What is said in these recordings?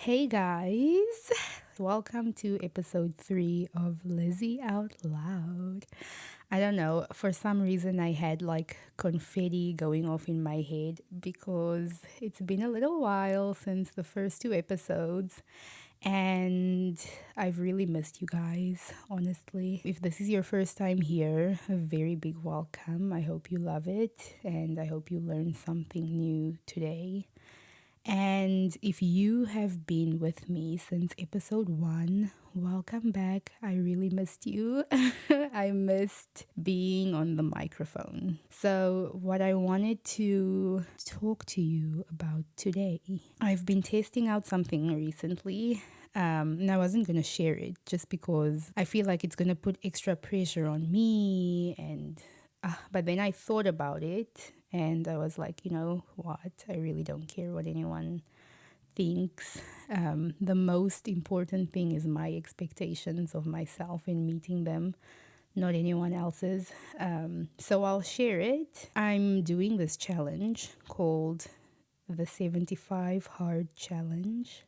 Hey guys, welcome to episode 3 of Lizzy Out Loud. I don't know, for some reason I had like confetti going off in my head because it's been a little while since the first two episodes and I've really missed you guys, honestly. If this is your first time here, a very big welcome. I hope you love it and I hope you learned something new today. And if you have been with me since episode 1, welcome back. I really missed you. I missed being on the microphone. So, what I wanted to talk to you about today, I've been testing out something recently. And I wasn't going to share it just because I feel like it's going to put extra pressure on me but then I thought about it and I was like, you know what? I really don't care what anyone thinks. The most important thing is my expectations of myself in meeting them, not anyone else's. So I'll share it. I'm doing this challenge called the 75 Hard Challenge.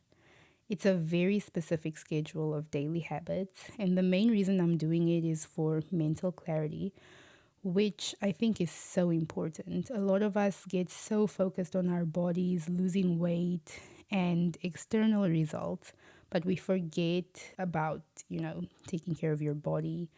It's a very specific schedule of daily habits, and the main reason I'm doing it is for mental clarity, which I think is so important. A lot of us get so focused on our bodies, losing weight, and external results, but we forget about, taking care of your body,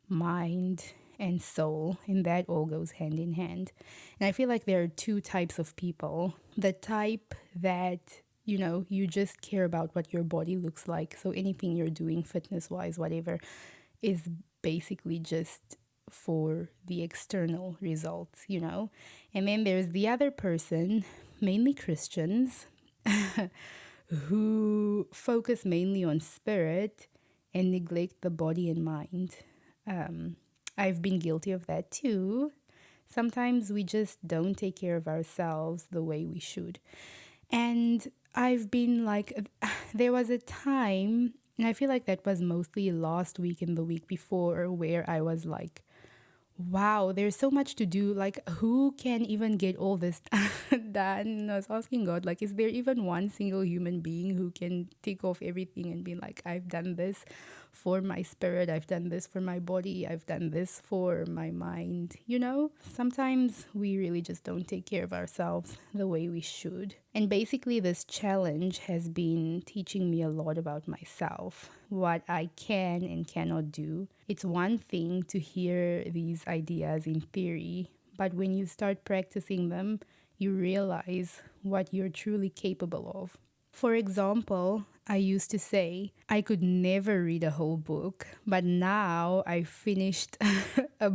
mind, and soul, and that all goes hand in hand. And I feel like there are two types of people. The type that you just care about what your body looks like. So anything you're doing fitness wise, whatever, is basically just for the external results. And then there's the other person, mainly Christians, who focus mainly on spirit and neglect the body and mind. I've been guilty of that too. Sometimes we just don't take care of ourselves the way we should. And I've been like, there was a time, and I feel like that was mostly last week and the week before, where I was like, wow, there's so much to do. Like, who can even get all this done? And I was asking God, like, is there even one single human being who can tick off everything and be like, I've done this for my spirit, I've done this for my body, I've done this for my mind? Sometimes we really just don't take care of ourselves the way we should. And basically, this challenge has been teaching me a lot about myself, what I can and cannot do. It's one thing to hear these ideas in theory, but when you start practicing them, you realize what you're truly capable of. For example, I used to say I could never read a whole book, but now I finished a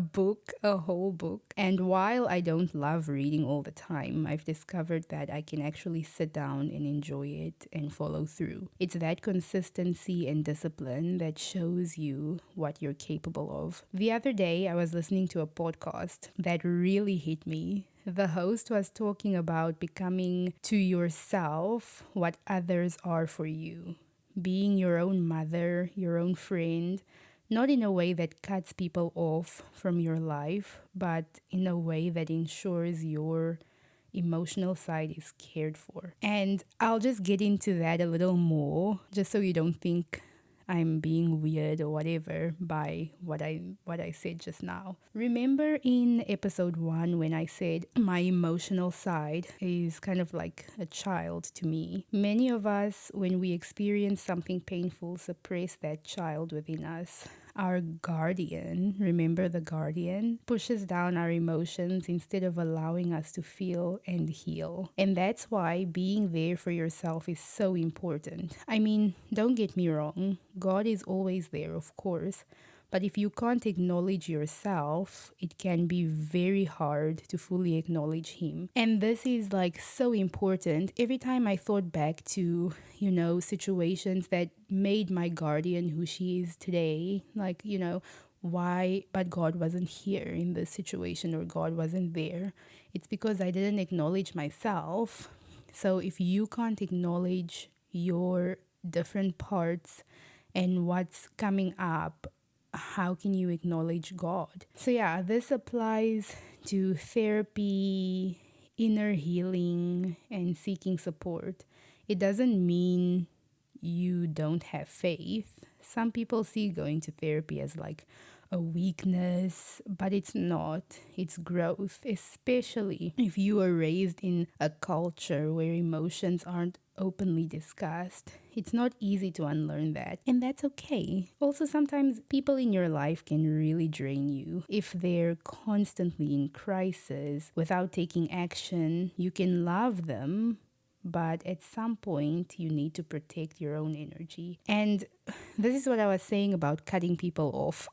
whole book. And while I don't love reading all the time, I've discovered that I can actually sit down and enjoy it and follow through. It's that consistency and discipline that shows you what you're capable of. The other day, I was listening to a podcast that really hit me. The host was talking about becoming to yourself what others are for you, being your own mother, your own friend, not in a way that cuts people off from your life, but in a way that ensures your emotional side is cared for. And I'll just get into that a little more, just so you don't think I'm being weird or whatever by what I said just now. Remember in episode 1 when I said my emotional side is kind of like a child to me. Many of us, when we experience something painful, suppress that child within us. Our guardian, remember the guardian, pushes down our emotions instead of allowing us to feel and heal. And that's why being there for yourself is so important. I mean, don't get me wrong, God is always there, of course. But if you can't acknowledge yourself, it can be very hard to fully acknowledge Him. And this is like so important. Every time I thought back to, situations that made my guardian who she is today, like, why, but God wasn't here in this situation or God wasn't there. It's because I didn't acknowledge myself. So if you can't acknowledge your different parts and what's coming up, how can you acknowledge God? So yeah, this applies to therapy, inner healing, and seeking support. It doesn't mean you don't have faith. Some people see going to therapy as like a weakness, but it's not. It's growth, especially if you were raised in a culture where emotions aren't openly discussed. It's not easy to unlearn that, and that's okay. Also, sometimes people in your life can really drain you. If they're constantly in crisis without taking action, you can love them, but at some point you need to protect your own energy. And this is what I was saying about cutting people off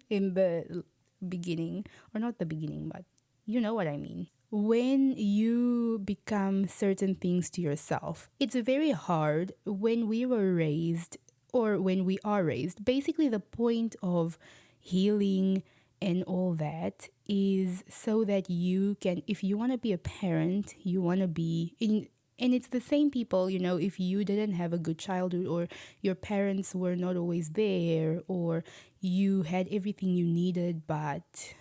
in the beginning, or not the beginning, but you know what I mean. When you become certain things to yourself, it's very hard when we were raised or when we are raised. Basically, the point of healing and all that is so that you can, if you want to be a parent, you want to be in. And it's the same people, you know, if you didn't have a good childhood or your parents were not always there or you had everything you needed, but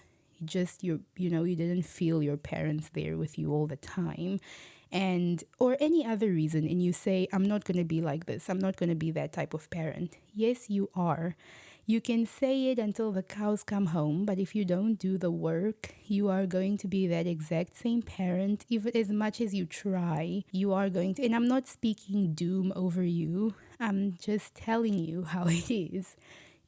just you know, you didn't feel your parents there with you all the time, and or any other reason, and you say, I'm not going to be like this, I'm not going to be that type of parent. Yes, you are. You can say it until the cows come home, but if you don't do the work, you are going to be that exact same parent. Even as much as you try, you are going to. And I'm not speaking doom over you, I'm just telling you how it is.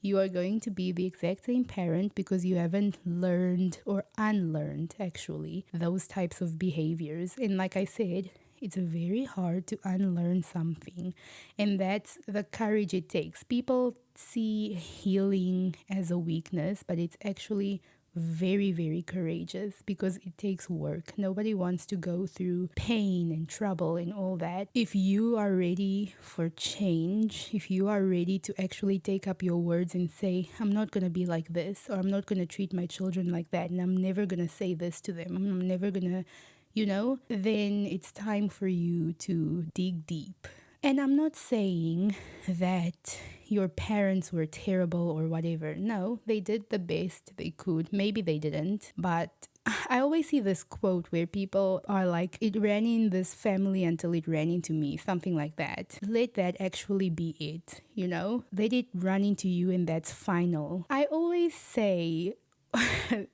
You are going to be the exact same parent because you haven't learned or unlearned, actually, those types of behaviors. And like I said, it's very hard to unlearn something. And that's the courage it takes. People see healing as a weakness, but it's actually very, very courageous because it takes work. Nobody wants to go through pain and trouble and all that. If you are ready for change, if you are ready to actually take up your words and say, I'm not going to be like this, or I'm not going to treat my children like that, and I'm never going to say this to them, I'm never going to, you know, then it's time for you to dig deep. And I'm not saying that your parents were terrible or whatever. No, they did the best they could. Maybe they didn't, but I always see this quote where people are like, it ran in this family until it ran into me, something like that. Let that actually be it, you know? Let it run into you and that's final. I always say,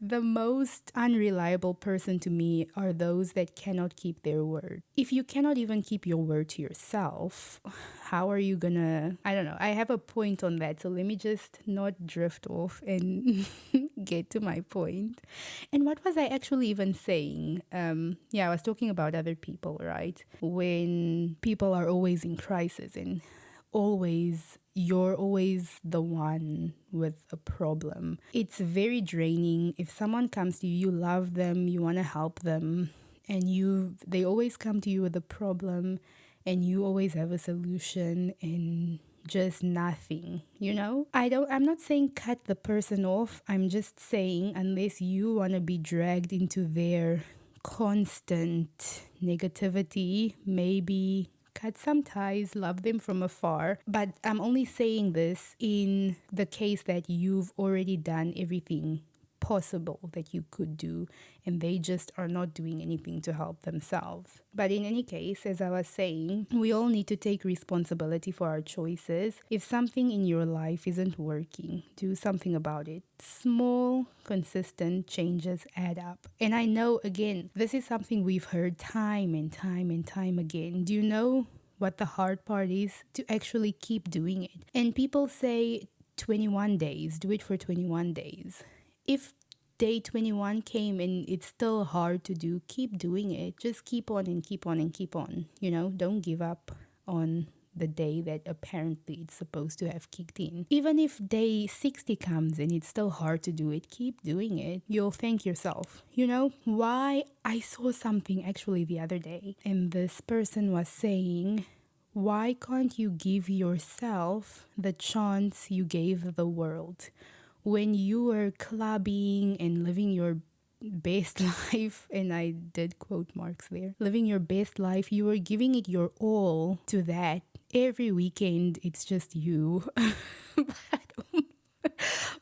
the most unreliable person to me are those that cannot keep their word. If you cannot even keep your word to yourself, how are you gonna? I don't know. I have a point on that, so let me just not drift off and get to my point. And what was I actually even saying? Yeah, I was talking about other people, right? When people are always in crisis and you're always the one with a problem. It's very draining. If someone comes to you, you love them, you want to help them, and they always come to you with a problem and you always have a solution and just nothing, you know? I'm not saying cut the person off. I'm just saying unless you want to be dragged into their constant negativity, maybe cut some ties, love them from afar. But I'm only saying this in the case that you've already done everything possible that you could do and they just are not doing anything to help themselves. But in any case, as I was saying, we all need to take responsibility for our choices. If something in your life isn't working, do something about it. Small, consistent changes add up. And I know, again, this is something we've heard time and time and time again. Do you know what the hard part is? To actually keep doing it. And people say 21 days, do it for 21 days. If day 21 came and it's still hard to do, keep doing it. Just keep on and keep on and keep on. You know, don't give up on the day that apparently it's supposed to have kicked in. Even if day 60 comes and it's still hard to do it, keep doing it. You'll thank yourself. You know, why? I saw something actually the other day, and this person was saying, why can't you give yourself the chance you gave the world? When you were clubbing and living your best life, and I did quote marks there, living your best life, you were giving it your all to that. Every weekend, it's just you.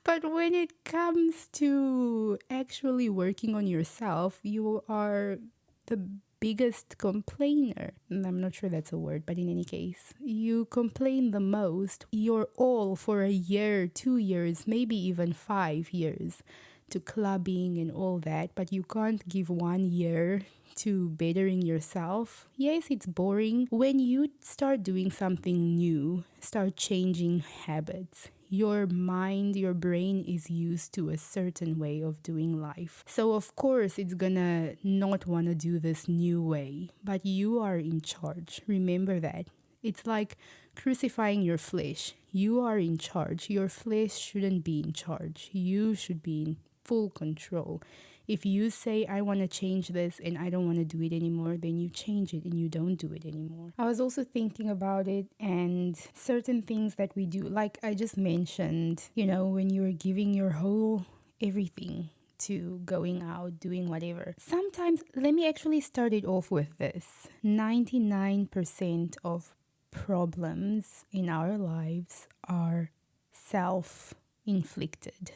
but when it comes to actually working on yourself, you are the biggest complainer. I'm not sure that's a word, but in any case, you complain the most. You're all for a year, 2 years, maybe even 5 years to clubbing and all that, but you can't give 1 year to bettering yourself. Yes, it's boring. When you start doing something new, start changing habits, your mind, your brain is used to a certain way of doing life. So, of course, it's gonna not wanna do this new way, but you are in charge. Remember that. It's like crucifying your flesh. You are in charge. Your flesh shouldn't be in charge. You should be in full control. If you say, I want to change this and I don't want to do it anymore, then you change it and you don't do it anymore. I was also thinking about it and certain things that we do, like I just mentioned, when you're giving your whole everything to going out, doing whatever. Sometimes, let me actually start it off with this 99% of problems in our lives are self inflicted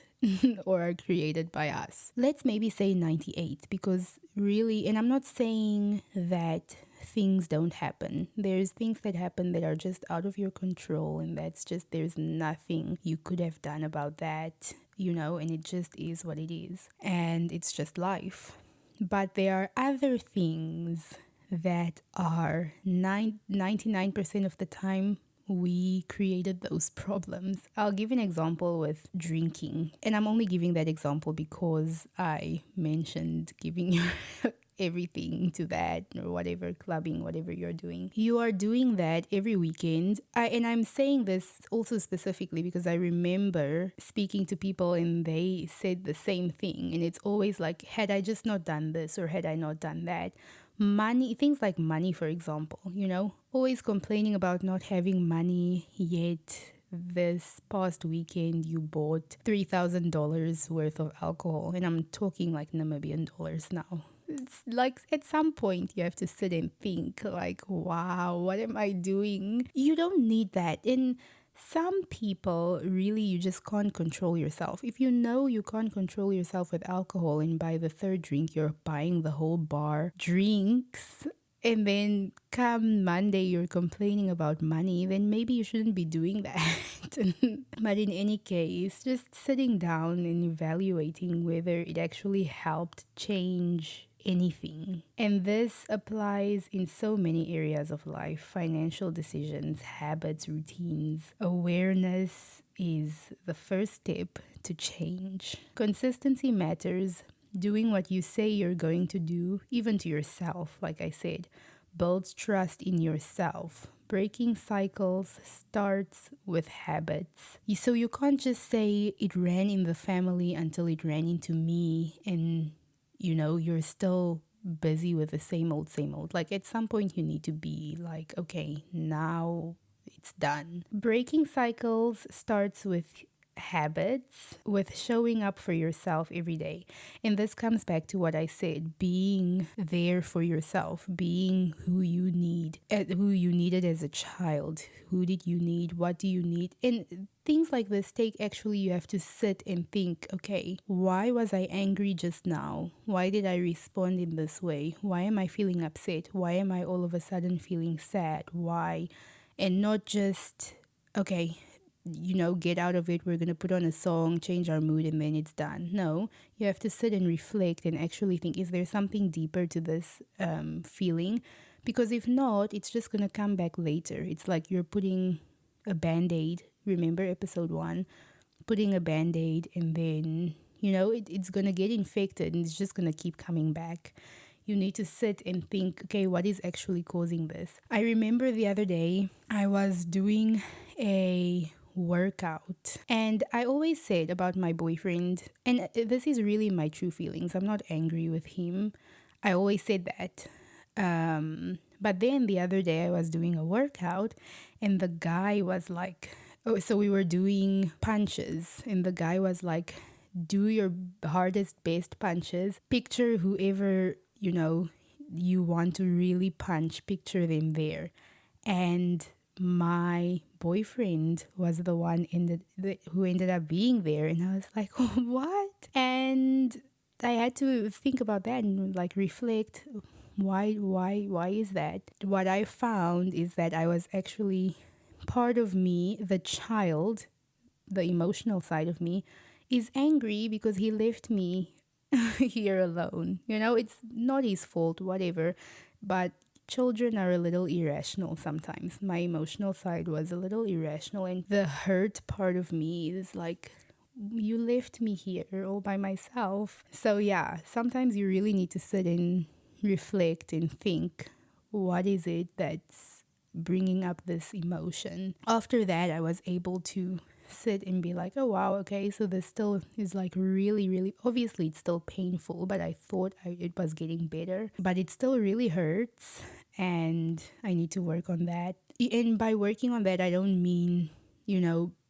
or are created by us. Let's maybe say 98, because really, and I'm not saying that things don't happen. There's things that happen that are just out of your control, and that's just, there's nothing you could have done about that, and it just is what it is. And it's just life. But there are other things that are 99% of the time we created those problems. I'll give an example with drinking. And I'm only giving that example because I mentioned giving your everything to that, or whatever, clubbing, whatever you're doing. You are doing that every weekend. And I'm saying this also specifically because I remember speaking to people and they said the same thing. And it's always like, had I just not done this or had I not done that? Money, things like money, for example, always complaining about not having money, yet this past weekend you bought $3,000 worth of alcohol, and I'm talking like Namibian dollars now. It's like at some point you have to sit and think like, wow, what am I doing? You don't need that. And some people, really, you just can't control yourself. If you know you can't control yourself with alcohol and by the third drink you're buying the whole bar drinks, and then come Monday you're complaining about money, then maybe you shouldn't be doing that. But in any case, just sitting down and evaluating whether it actually helped change anything. And this applies in so many areas of life: financial decisions, habits, routines. Awareness is the first step to change. Consistency matters. Doing what you say you're going to do, even to yourself, like I said, builds trust in yourself. Breaking cycles starts with habits. So you can't just say it ran in the family until it ran into me, and you're still busy with the same old, same old. Like at some point you need to be like, okay, now it's done. Breaking cycles starts with habits, with showing up for yourself every day. And this comes back to what I said, being there for yourself, being who you need, who you needed as a child. Who did you need? What do you need? And things like this you have to sit and think, okay, why was I angry just now? Why did I respond in this way? Why am I feeling upset? Why am I all of a sudden feeling sad? Why? And not just, okay, get out of it, we're going to put on a song, change our mood, and then it's done. No, you have to sit and reflect and actually think, is there something deeper to this feeling? Because if not, it's just going to come back later. It's like you're putting a band-aid. Remember episode 1? Putting a band-aid, and then, it's going to get infected and it's just going to keep coming back. You need to sit and think, okay, what is actually causing this? I remember the other day I was doing a workout, and I always said about my boyfriend, and this is really my true feelings, I'm not angry with him, I always said that, but then the other day I was doing a workout and the guy was like, so we were doing punches, and the guy was like, do your hardest, best punches, picture whoever you want to really punch, picture them there. And my boyfriend was the one who ended up being there, and I was like, what? And I had to think about that and like reflect, Why is that? What I found is that I was actually part of me, the child, the emotional side of me, is angry because he left me here alone. It's not his fault, whatever, but children are a little irrational sometimes. My emotional side was a little irrational, and the hurt part of me is like, you left me here all by myself. So, yeah, sometimes you really need to sit and reflect and think, what is it that's bringing up this emotion? After that, I was able to sit and be like, oh wow, okay, so this still is like really, really, obviously it's still painful, but I thought it was getting better, but it still really hurts, and I need to work on that. And by working on that, I don't mean,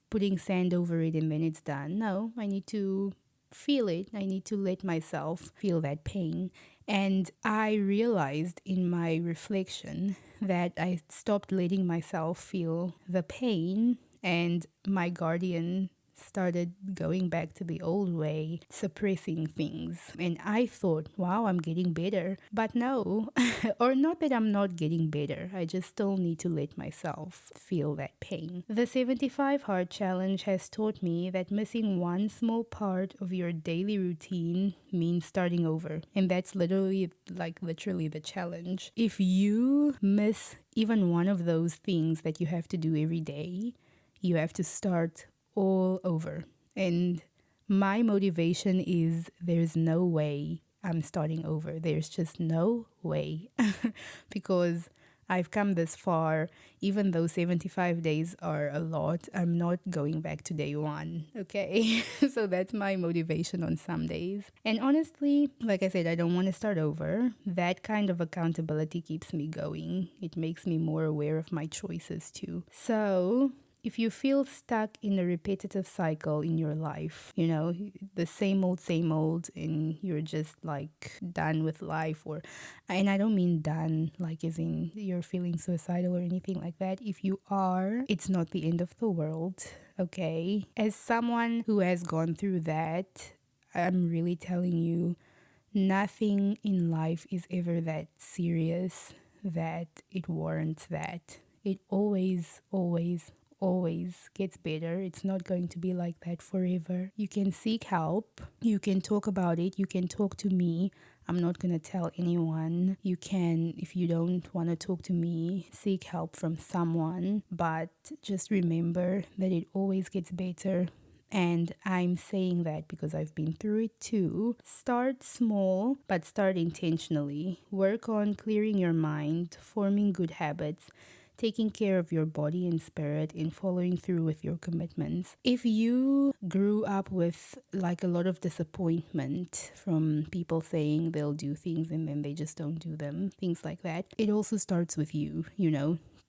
putting sand over it and then it's done. No, I need to feel it. I need to let myself feel that pain. And I realized in my reflection that I stopped letting myself feel the pain, and my guardian started going back to the old way, suppressing things. And I thought, wow, I'm getting better. But no, or not that I'm not getting better. I just still need to let myself feel that pain. The 75 Hard Challenge has taught me that missing one small part of your daily routine means starting over. And that's literally the challenge. If you miss even one of those things that you have to do every day, you have to start all over. And my motivation is, there's no way I'm starting over. There's just no way. Because I've come this far. Even though 75 days are a lot, I'm not going back to day one. Okay. So that's my motivation on some days. And honestly, like I said, I don't want to start over. That kind of accountability keeps me going. It makes me more aware of my choices too. So if you feel stuck in a repetitive cycle in your life, the same old, and you're just like done with life, and I don't mean done like as in you're feeling suicidal or anything like that. If you are, it's not the end of the world, okay? As someone who has gone through that, I'm really telling you, nothing in life is ever that serious that it warrants that. It always gets better. It's not going to be like that forever. You can seek help. You can talk about it. You can talk to me. I'm not going to tell anyone. You can, if you don't want to talk to me, seek help from someone. But just remember that it always gets better. And I'm saying that because I've been through it too. Start small, but start intentionally. Work on clearing your mind, forming good habits, taking care of your body and spirit, and following through with your commitments. If you grew up with like a lot of disappointment from people saying they'll do things and then they just don't do them, things like that, it also starts with you,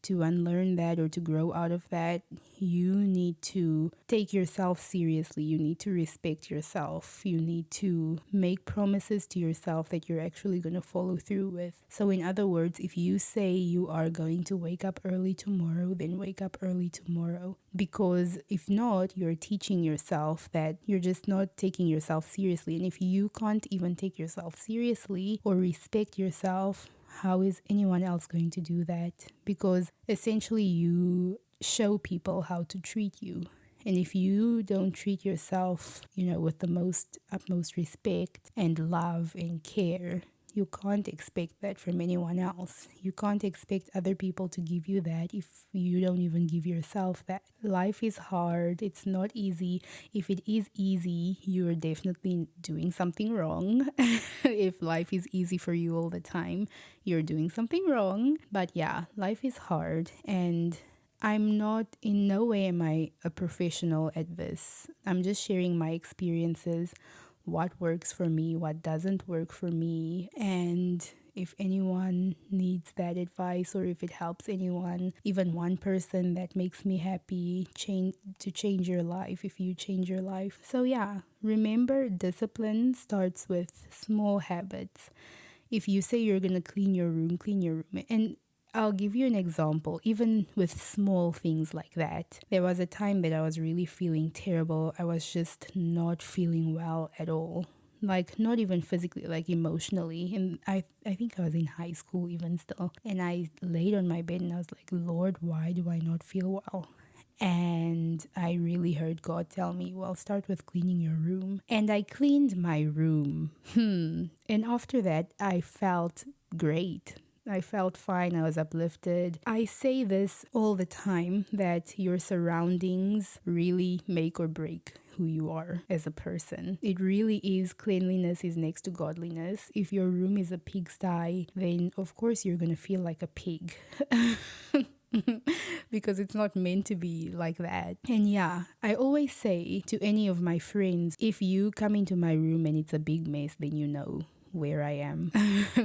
To unlearn that or to grow out of that, you need to take yourself seriously. You need to respect yourself. You need to make promises to yourself that you're actually going to follow through with. So in other words, if you say you are going to wake up early tomorrow, then wake up early tomorrow. Because if not, you're teaching yourself that you're just not taking yourself seriously. And if you can't even take yourself seriously or respect yourself, how is anyone else going to do that? Because essentially you show people how to treat you. And if you don't treat yourself, with the utmost respect and love and care, you can't expect that from anyone else. You can't expect other people to give you that if you don't even give yourself that. Life is hard. It's not easy. If it is easy, you're definitely doing something wrong. If life is easy for you all the time, you're doing something wrong. But yeah, life is hard, and in no way am I a professional at this. I'm just sharing my experiences, what works for me, what doesn't work for me. And if anyone needs that advice, or if it helps anyone, even one person, that makes me happy to change your life, if you change your life. So yeah, remember, discipline starts with small habits. If you say you're going to clean your room. And I'll give you an example, even with small things like that. There was a time that I was really feeling terrible. I was just not feeling well at all. like not even physically, like emotionally. And I think I was in high school even still, and I laid on my bed and I was like, Lord, why do I not feel well? And I really heard God tell me, well, start with cleaning your room. And I cleaned my room. And after that, I felt great. I felt fine. I was uplifted. I say this all the time, that your surroundings really make or break who you are as a person. It really is. Cleanliness is next to godliness. If your room is a pigsty, then of course you're going to feel like a pig. Because it's not meant to be like that. And yeah, I always say to any of my friends, if you come into my room and it's a big mess, then you know where I am.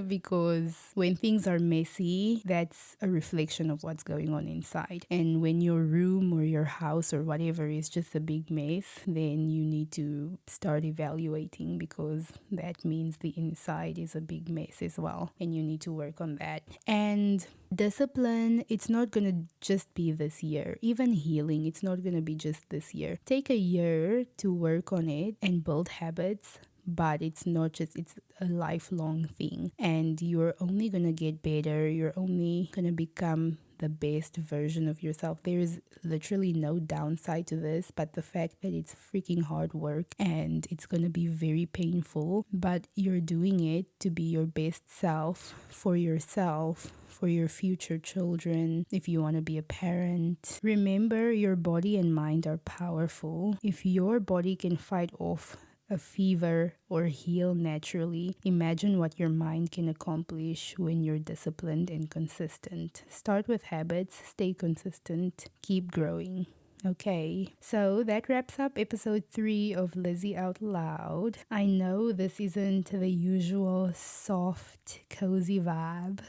Because when things are messy, that's a reflection of what's going on inside. And when your room or your house or whatever is just a big mess, then you need to start evaluating, because that means the inside is a big mess as well. And you need to work on that. And discipline, it's not going to just be this year. Even healing, it's not going to be just this year. Take a year to work on it and build habits, but it's not just, it's a lifelong thing, and you're only gonna get better. You're only gonna become the best version of yourself. There is literally no downside to this, but the fact that it's freaking hard work and it's gonna be very painful, but you're doing it to be your best self, for yourself, for your future children, if you want to be a parent. Remember, your body and mind are powerful. If your body can fight off a fever or heal naturally, imagine what your mind can accomplish when you're disciplined and consistent. Start with habits, stay consistent, keep growing. Okay, so that wraps up episode 3 of Lizzy Out Loud. I know this isn't the usual soft, cozy vibe,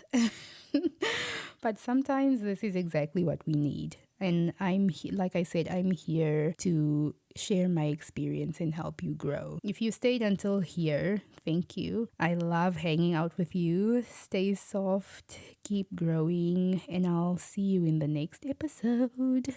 but sometimes this is exactly what we need. And like I said, I'm here to share my experience and help you grow. If you stayed until here, thank you. I love hanging out with you. Stay soft, keep growing, and I'll see you in the next episode.